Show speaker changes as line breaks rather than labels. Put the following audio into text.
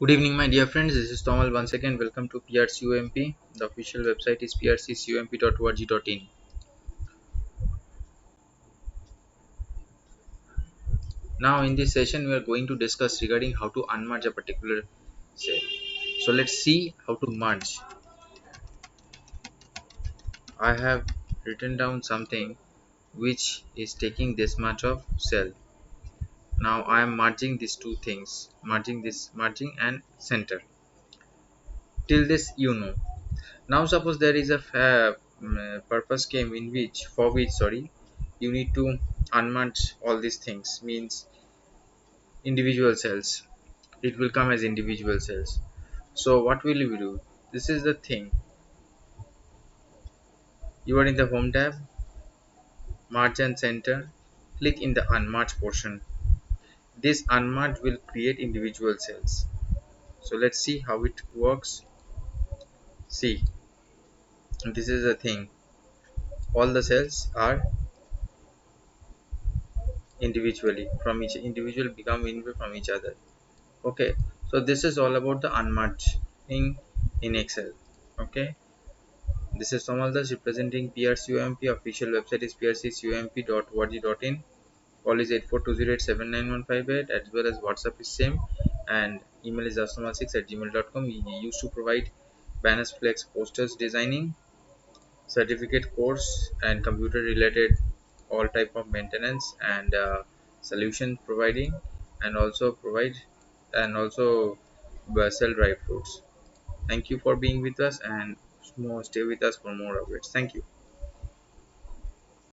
Good evening, my dear friends. This is Tomal once again. Welcome to PRCUMP. The official website is prccump.org.in. Now, in this session, we are going to discuss regarding how to unmerge a particular cell. So, let's see how to merge. I have written down something which is taking this much of cell. Now, I am merging these two things, merging and center. Till this, you know. Now suppose there is a purpose came in which for which sorry you need to unmerge all these things, means individual cells. It will come as individual cells. So what will you do? This is the thing. You are in the home tab, merge and center, click in the unmerge portion. This unmerge will create individual cells. So let's see how it works. See, this is the thing. All the cells are individually from each individual become individual from each other. Okay, so this is all about the unmerging in Excel. Okay, this is Somaldas representing PRCUMP. Official website is prccump.org.in. Call is 8420879158, as well as WhatsApp is same, and email is astomal6@gmail.com. We used to provide banners, flex, posters designing, certificate course, and computer related all type of maintenance and solution providing, and also provide and also sell dry fruits. Thank you for being with us, and stay with us for more updates. Thank you.